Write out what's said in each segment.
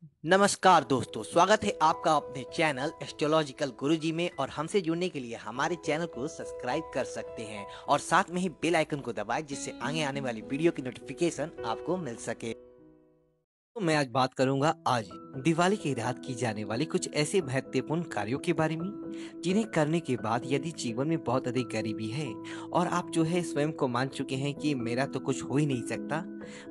नमस्कार दोस्तों, स्वागत है आपका अपने चैनल एस्ट्रोलॉजिकल गुरुजी में। और हमसे जुड़ने के लिए हमारे चैनल को सब्सक्राइब कर सकते हैं और साथ में ही बेल आइकन को दबाएं, जिससे आगे आने वाली वीडियो की नोटिफिकेशन आपको मिल सके। तो मैं आज बात करूंगा आज दिवाली की रात की जाने वाली कुछ ऐसे महत्वपूर्ण कार्यों के बारे में, जिन्हें करने के बाद यदि जीवन में बहुत अधिक गरीबी है और आप जो है स्वयं को मान चुके हैं कि मेरा तो कुछ हो ही नहीं सकता,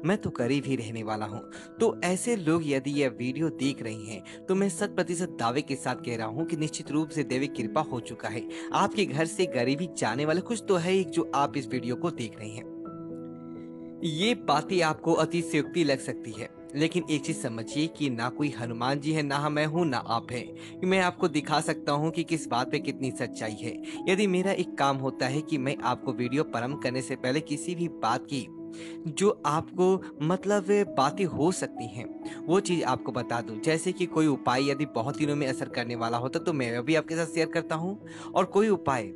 मैं तो गरीब ही रहने वाला हूँ, तो ऐसे लोग यदि यह वीडियो देख रहे हैं तो मैं 100% दावे के साथ कह रहा हूँ कि निश्चित रूप से दैविक कृपा हो चुका है। आपके घर से गरीबी जाने वाला कुछ तो है जो आप इस वीडियो को देख रहे हैं। ये बातें आपको अतिशयोक्ति लग सकती है, लेकिन एक चीज समझिए कि ना कोई हनुमान जी है, ना मैं हूँ, ना आप है कि मैं आपको दिखा सकता हूँ कि किस बात पे कितनी सच्चाई है। यदि मेरा एक काम होता है कि मैं आपको वीडियो प्रारंभ करने से पहले किसी भी बात की जो आपको मतलब बातें हो सकती हैं वो चीज आपको बता दूं। जैसे कि कोई उपाय यदि बहुत दिनों में असर करने वाला होता तो मैं भी आपके साथ शेयर करता हूं, और कोई उपाय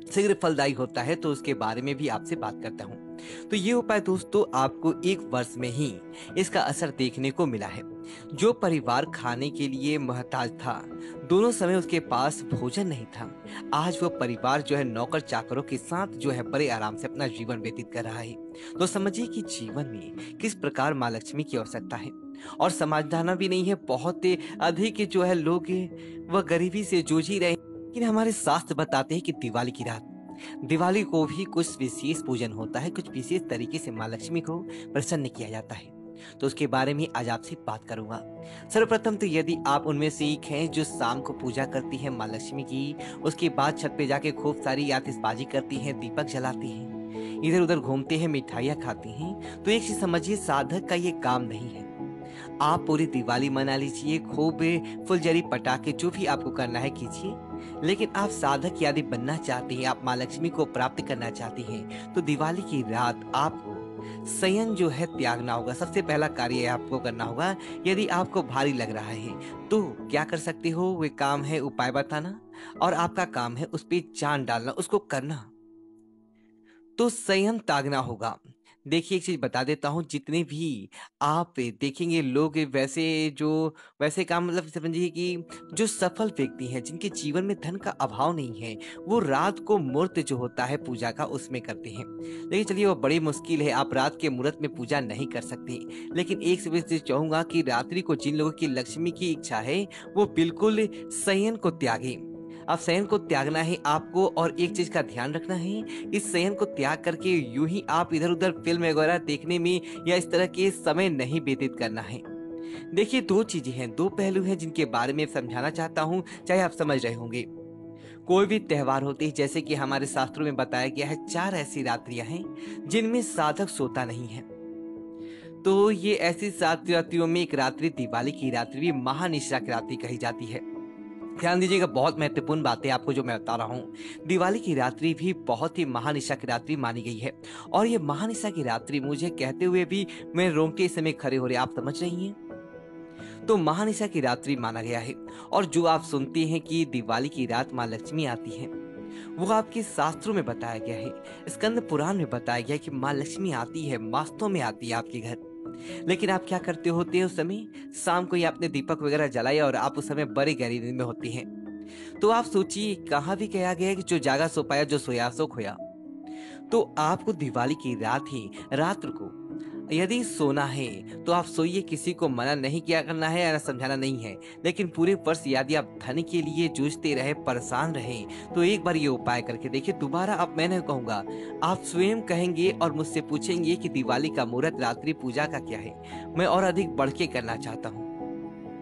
शीघ्र फलदायी होता है तो उसके बारे में भी आपसे बात करता हूँ। तो ये उपाय दोस्तों आपको 1 वर्ष में ही इसका असर देखने को मिला है। जो परिवार खाने के लिए मोहताज था, दोनों समय उसके पास भोजन नहीं था, आज वो परिवार जो है नौकर चाकरों के साथ जो है बड़े आराम से अपना जीवन व्यतीत कर रहा है। तो समझिए कि जीवन में किस प्रकार माँ लक्ष्मी की आवश्यकता है। और समझदाना भी नहीं है, बहुत अधिक जो है लोग वह गरीबी से जूझ ही रहे हैं। लेकिन हमारे शास्त्र बताते हैं कि दिवाली की रात, दिवाली को भी कुछ विशेष पूजन होता है, कुछ विशेष तरीके से माँ लक्ष्मी को प्रसन्न किया जाता है। तो उसके बारे में आज आपसे बात करूंगा। सर्वप्रथम तो यदि आप उनमें से एक हैं जो शाम को पूजा करती हैं माँ लक्ष्मी की, उसके बाद छत पे जाके खूब सारी आतिशबाजी करती हैं, दीपक जलाती हैं, इधर उधर घूमते हैं, मिठाइयाँ खाती हैं, तो एक चीज समझिए, साधक का ये काम नहीं है। आप पूरी दिवाली मना लीजिए, खूब फुलझड़ी पटाखे जो भी आपको करना है कीजिए, लेकिन आप साधक यदि बनना चाहते हैं, आप माँ लक्ष्मी को प्राप्त करना चाहते हैं, तो दिवाली की रात आपको संयम जो है त्यागना होगा। सबसे पहला कार्य आपको करना होगा। यदि आपको भारी लग रहा है तो क्या कर सकते हो, वे काम है उपाय बताना, और आपका काम है उस पर जान डालना, उसको करना। तो संयम त्यागना होगा। देखिए एक चीज बता देता हूँ, जितने भी आप देखेंगे लोग वैसे काम, मतलब समझिए कि जो सफल व्यक्ति हैं, जिनके जीवन में धन का अभाव नहीं है, वो रात को मुहूर्त जो होता है पूजा का उसमें करते हैं। लेकिन चलिए वो बड़ी मुश्किल है, आप रात के मुहूर्त में पूजा नहीं कर सकते। लेकिन एक से चीज चाहूंगा कि रात्रि को जिन लोगों की लक्ष्मी की इच्छा है वो बिल्कुल संयम को त्यागे। अब संयम को त्यागना है आपको, और एक चीज का ध्यान रखना है, इस संयम को त्याग करके यूं ही आप इधर उधर फिल्म वगैरह देखने में या इस तरह के समय नहीं व्यतीत करना है। देखिए दो चीजें हैं, दो पहलू हैं जिनके बारे में समझाना चाहता हूं, चाहे आप समझ रहे होंगे। कोई भी त्योहार होते हैं, जैसे कि हमारे शास्त्रों में बताया गया है, 4 ऐसी रात्रियां हैं जिनमें साधक सोता नहीं है। तो ये ऐसी 7 रात्रियों में एक रात्रि दिवाली की रात्रि भी महानिशा की रात्रि कही जाती है। ध्यान दीजिएगा, बहुत महत्वपूर्ण बात है आपको जो मैं बता रहा हूँ। दिवाली की रात्रि भी बहुत ही महानिशा की रात्रि मानी गई है, और ये महानिशा की रात्रि मुझे कहते हुए भी मैं रोंगटे इस समय खड़े हो रहे, आप समझ रही हैं। तो महानिशा की रात्रि माना गया है। और जो आप सुनते हैं कि दिवाली की रात माँ लक्ष्मी आती है, वो आपके शास्त्रों में बताया गया है, स्कंद पुराण में बताया गया है कि माँ लक्ष्मी आती है, वास्तव में आती है आपके घर। लेकिन आप क्या करते होते हैं उस समय, शाम को ही आपने दीपक वगैरह जलाए और आप उस समय बड़े गहरी नींद में होती हैं। तो आप सोचिए, कहाँ भी कहा गया है कि जो जागा सो पाया, जो सोया सो खोया। तो आपको दिवाली की रात ही, रात्र को यदि सोना है तो आप सोइए, किसी को मना नहीं किया करना है या समझाना नहीं है। लेकिन पूरे वर्ष यदि आप धन के लिए जूझते रहे, परेशान रहे, तो एक बार ये उपाय करके देखिए। दोबारा आप, मैं नहीं कहूंगा, आप स्वयं कहेंगे और मुझसे पूछेंगे कि दिवाली का मुहूर्त रात्रि पूजा का क्या है, मैं और अधिक बढ़ के करना चाहता हूँ।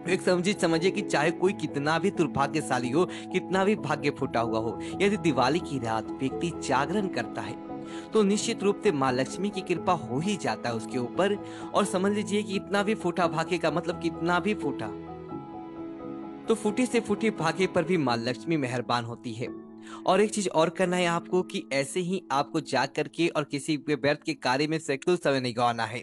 एक समझिए कि चाहे कोई कितना भी दुर्भाग्यशाली हो, कितना भी भाग्य फूटा हुआ हो, यदि दिवाली की रात व्यक्ति जागरण करता है तो निश्चित रूप से माँ लक्ष्मी की कृपा हो ही जाता है उसके ऊपर। और समझ लीजिए कि इतना भी फूटा भाग्य का मतलब, कितना भी फूटा, तो फूटी से फूटी भाग्य पर भी माँ लक्ष्मी मेहरबान होती है। और एक चीज और करना है आपको कि ऐसे ही आपको जाग करके और किसी व्यर्थ के कार्य में सैकड़ों समय नहीं गंवाना है।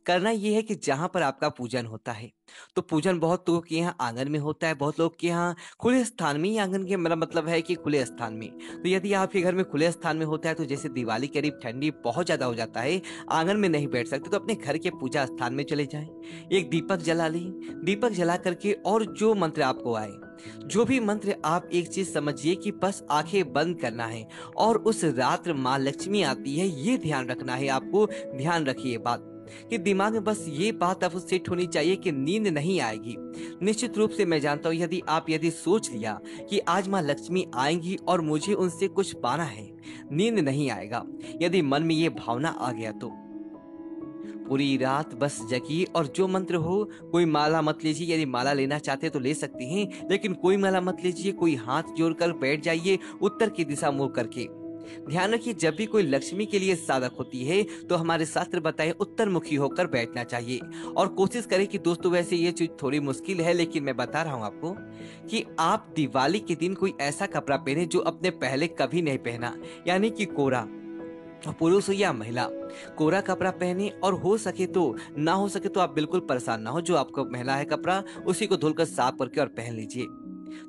करना ये है कि जहाँ पर आपका पूजन होता है, तो पूजन बहुत लोगों के यहाँ आंगन में होता है, बहुत लोग के यहाँ खुले स्थान में ही। आंगन के मेरा मतलब है कि खुले स्थान में। तो यदि आपके घर में खुले स्थान में होता है, तो जैसे दिवाली करीब ठंडी बहुत ज़्यादा हो जाता है, आंगन में नहीं बैठ सकते, तो अपने घर के पूजा स्थान में चले जाएं, एक दीपक जला लें। दीपक जला करके और जो मंत्र आपको आए, जो भी मंत्र, आप एक चीज समझिए कि बस आंखें बंद करना है और उस रात माँ लक्ष्मी आती है, ये ध्यान रखना है आपको। ध्यान रखिए बात कि दिमाग में बस ये बात अब सेट होनी चाहिए कि नींद नहीं आएगी। निश्चित रूप से मैं जानता हूँ, यदि सोच लिया कि आज माँ लक्ष्मी आएंगी और मुझे उनसे कुछ पाना है, नींद नहीं आएगा। यदि मन में ये भावना आ गया तो पूरी रात बस जगिए और जो मंत्र हो, कोई माला मत लीजिए। यदि माला लेना चाहते तो ले सकते हैं, लेकिन कोई माला मत लीजिए। कोई हाथ जोड़कर बैठ जाइए उत्तर की दिशा मुंह करके। ध्यान रखिए, जब भी कोई लक्ष्मी के लिए साधक होती है तो हमारे शास्त्र बताए उत्तर मुखी होकर बैठना चाहिए। और कोशिश करें कि दोस्तों, वैसे ये चीज थोड़ी मुश्किल है, लेकिन मैं बता रहा हूं आपको कि आप दिवाली के दिन कोई ऐसा कपड़ा पहने जो अपने पहले कभी नहीं पहना, यानी कि कोरा, पुरुष हो या महिला, कोरा कपड़ा पहने। और हो सके तो, ना हो सके तो आप बिल्कुल परेशान ना हो, जो आपको महिला है कपड़ा उसी को धुलकर साफ करके और पहन लीजिए।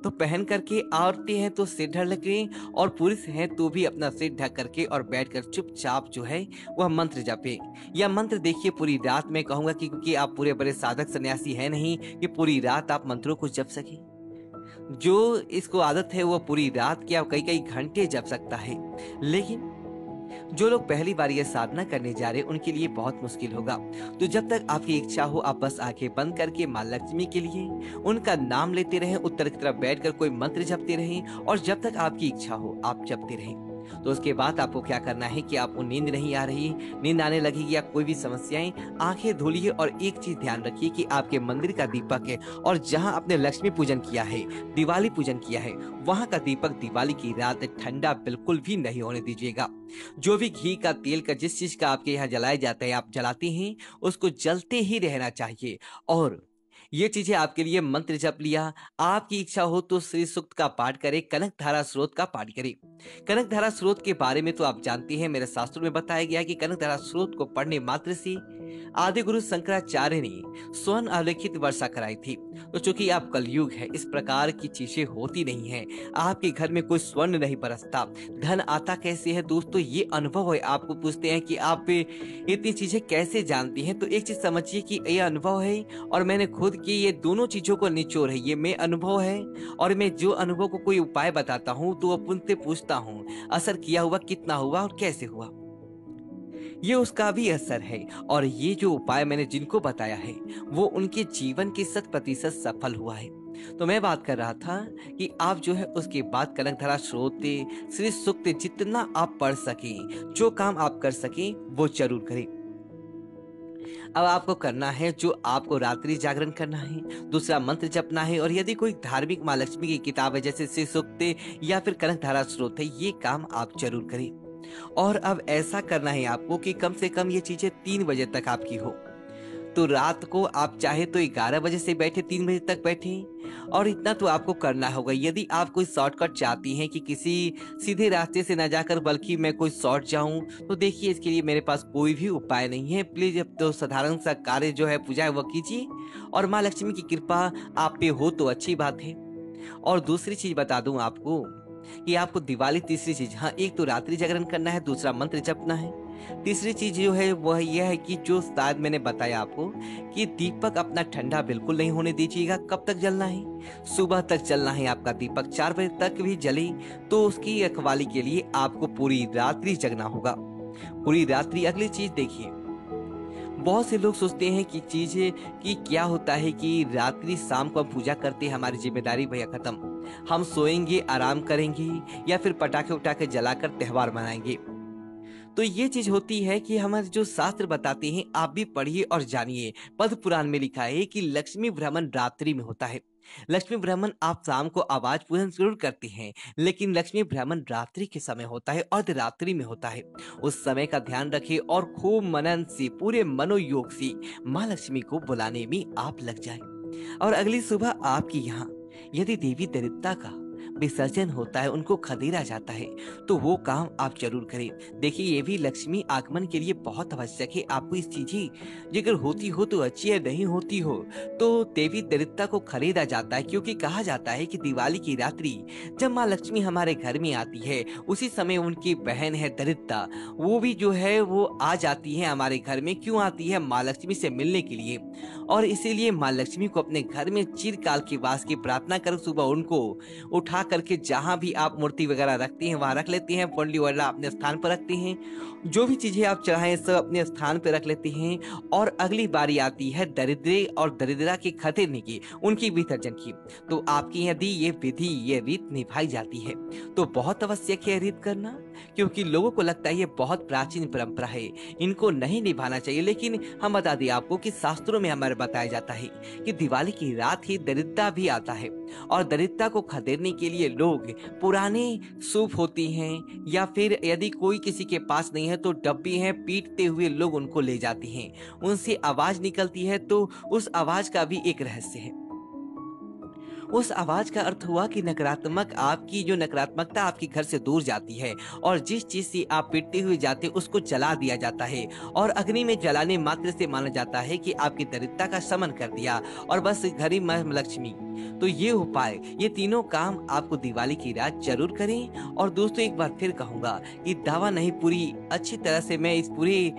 तो पहन करके औरतें हैं तो सिर ढक लें, और पुरुष हैं तो भी अपना सिर ढक करके और बैठकर चुपचाप जो है वह मंत्र जपे। यह मंत्र देखिए पूरी रात मैं कहूंगा कि क्योंकि आप पूरे बड़े साधक सन्यासी है नहीं कि पूरी रात आप मंत्रों को जप सके। जो इसको आदत है वो पूरी रात क्या कई कई घंटे जप सकता है, लेकिन जो लोग पहली बार ये साधना करने जा रहे हैं उनके लिए बहुत मुश्किल होगा। तो जब तक आपकी इच्छा हो, आप बस आंखें बंद करके माँ लक्ष्मी के लिए उनका नाम लेते रहें, उत्तर की तरफ बैठकर कोई मंत्र जपते रहें, और जब तक आपकी इच्छा हो आप जपते रहें। तो उसके बाद आपको क्या करना है कि आपको नींद नहीं आ रही, नींद आने लगेगी या कोई भी समस्याएं, आंखें धोलिए और एक चीज ध्यान रखिए कि आपके मंदिर का दीपक है और जहां आपने लक्ष्मी पूजन किया है, दिवाली पूजन किया है, वहां का दीपक दिवाली की रात ठंडा बिल्कुल भी नहीं होने दीजिएगा। जो भी घी का, तेल का, जिस चीज का आपके यहाँ जलाया जाता है, आप जलाते हैं, उसको जलते ही रहना चाहिए। और ये चीजें आपके लिए मंत्र जप लिया। आपकी इच्छा हो तो श्री सूक्त का पाठ करें, कनक धारा स्रोत का पाठ करें। कनक धारा स्रोत के बारे में तो आप जानते हैं, मेरे शास्त्रों में बताया गया है कि कनक धारा स्रोत को पढ़ने मात्र से आदि गुरु शंकराचार्य ने स्वर्ण अलिखित वर्षा कराई थी। तो चूंकि आप कलयुग है, इस प्रकार की चीजें होती नहीं है। आपके घर में कोई स्वर्ण नहीं बरसता, धन आता कैसे है दोस्तों, ये अनुभव है। आपको पूछते हैं कि आप इतनी चीजें कैसे जानती हैं, तो एक चीज समझिए कि ये अनुभव है और मैंने खुद की, ये दोनों चीजों को निचोड़ है। ये मैं अनुभव है और मैं जो अनुभव को कोई उपाय बताता हूँ तो अपन से पूछता हूँ असर किया हुआ, कितना हुआ और कैसे हुआ, ये उसका भी असर है। और ये जो उपाय मैंने जिनको बताया है वो उनके जीवन के 100% सफल हुआ है। तो मैं बात कर रहा था कि आप जो है उसके बाद कनकधारा स्रोत, श्री सूक्त जितना आप पढ़ सकें, जो काम आप कर सकें वो जरूर करें। अब आपको करना है, जो आपको रात्रि जागरण करना है, दूसरा मंत्र जपना है, और यदि कोई धार्मिक माँ लक्ष्मी की किताब है जैसे श्री सूक्त या फिर कनकधारा स्रोत है, ये काम आप जरूर करें। और अब ऐसा करना है आपको कि कम से कम ये चीजें 3 बजे तक आपकी हो। तो रात को आप चाहे तो 11 बजे से बैठे 3 बजे तक बैठे, और इतना तो आपको करना होगा। यदि आप कोई शॉर्टकट चाहती हैं कि किसी सीधे रास्ते से न जाकर बल्कि मैं कोई शॉर्ट जाऊं, तो देखिए इसके लिए मेरे पास कोई भी उपाय नहीं है। प्लीज अब तो साधारण सा कार्य जो है पूजा है वो कीजिए, और माँ लक्ष्मी की कृपा आप पे हो तो अच्छी बात है। और दूसरी चीज बता दूं आपको कि आपको दिवाली, तीसरी चीज, हाँ, एक तो रात्रि जागरण करना है, दूसरा मंत्र जपना है। तीसरी चीज जो है वह यह है कि जो शायद मैंने बताया आपको कि दीपक अपना ठंडा बिल्कुल नहीं होने दीजिएगा। कब तक जलना है? सुबह तक जलना है आपका दीपक। 4 बजे तक भी जले तो उसकी रखवाली के लिए आपको पूरी रात्रि जगना होगा, पूरी रात्रि। अगली चीज देखिए, बहुत से लोग सोचते हैं कि चीजें कि क्या होता है कि रात्रि शाम को हम पूजा करते हैं, हमारी जिम्मेदारी भैया खत्म, हम सोएंगे, आराम करेंगे, या फिर पटाखे उठाके जलाकर त्योहार मनाएंगे। तो ये चीज होती है कि हमारे जो शास्त्र बताते हैं आप भी पढ़िए और जानिए। पद्म पुराण में लिखा है कि लक्ष्मी भ्रमण रात्रि में होता है। लक्ष्मी भ्रमण आप शाम को आवाज पूजन जरूर करते हैं, लेकिन लक्ष्मी भ्रमण रात्रि के समय होता है, अर्धरात्रि में होता है। उस समय का ध्यान रखें और खूब मनन से, पूरे मनोयोग से माँ लक्ष्मी को बुलाने में आप लग जाए। और अगली सुबह आपकी यहाँ यदि देवी दरिद्रता का विसर्जन होता है, उनको खदेड़ा जाता है, तो वो काम आप जरूर करें। देखिए, ये भी लक्ष्मी आगमन के लिए बहुत आवश्यक है। आपको इस चीजें अगर होती हो तो अच्छी है, नहीं होती हो तो देवी दरिद्रता को खरीदा जाता है, क्योंकि कहा जाता है कि दिवाली की रात्रि जब माँ लक्ष्मी हमारे घर में आती है, उसी समय उनकी बहन है दरिद्रता, वो भी जो है वो आ जाती है हमारे घर में। क्यों आती है? माँ लक्ष्मी से मिलने के लिए। और इसीलिए माँ लक्ष्मी को अपने घर में चिरकाल के वास की प्रार्थना करो। सुबह उनको उठा करके जहां भी आप मूर्ति वगैरह रखती हैं वहां रख लेती हैं, पंडी वगैरह अपने स्थान पर रखती हैं, जो भी चीजें आप चढ़ाएं सब अपने स्थान पर रख लेती हैं। और अगली बारी आती है दरिद्रे और दरिद्रा के खदेड़ने की, उनकी विसर्जन की। तो आपकी यदि ये विधि, ये रीत निभाई जाती है तो बहुत आवश्यक है रीत करना, क्योंकि लोगों को लगता है ये बहुत प्राचीन परंपरा है, इनको नहीं निभाना चाहिए। लेकिन हम बता दें आपको कि शास्त्रों में हमारे बताया जाता है कि दिवाली की रात ही दरिद्रता भी आता है, और दरिद्रता को खदेड़ने के लिए लोग पुराने सूप होती हैं, या फिर यदि कोई किसी के पास नहीं है तो डब्बी हैं, पीटते हुए लोग उनको ले जाते हैं, उनसे आवाज निकलती है, तो उस आवाज का भी एक रहस्य है। उस आवाज का अर्थ हुआ कि नकारात्मक, आपकी जो नकारात्मकता आपके घर से दूर जाती है, और जिस चीज से आप पिटते हुए जाते उसको जला दिया जाता है, और अग्नि में जलाने मात्र से माना जाता है कि आपकी दरिद्रता का शमन कर दिया, और बस घरी मां लक्ष्मी। तो ये उपाय, ये तीनों काम आपको दिवाली की रात जरूर करें। और दोस्तों, एक बार फिर कहूंगा कि दावा नहीं, पूरी अच्छी तरह से मैं इस पूरे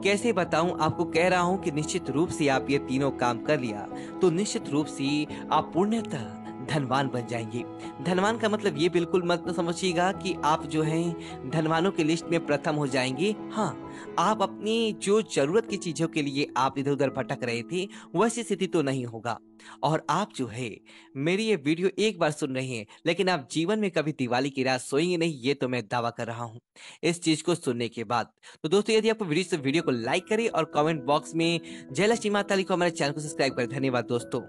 कैसे बताऊं आपको, कह रहा हूं कि निश्चित रूप से आप ये तीनों काम कर लिया तो निश्चित रूप से आप पूर्णतः धनवान बन जाएंगे। धनवान का मतलब ये बिल्कुल मत समझिएगा कि आप जो हैं धनवानों की लिस्ट में प्रथम हो जाएंगे। हाँ, आप अपनी जो जरूरत की चीजों के लिए आप इधर उधर भटक रहे थे वैसी स्थिति तो नहीं होगा। और आप जो है मेरी ये वीडियो एक बार सुन रहे हैं, लेकिन आप जीवन में कभी दिवाली की रात सोएंगे नहीं, ये तो मैं दावा कर रहा हूँ इस चीज को सुनने के बाद। तो दोस्तों, यदि आपको वीडियो को लाइक करें और कमेंट बॉक्स में जय लक्ष्मी माता लिखो, हमारे चैनल को सब्सक्राइब करें। धन्यवाद दोस्तों।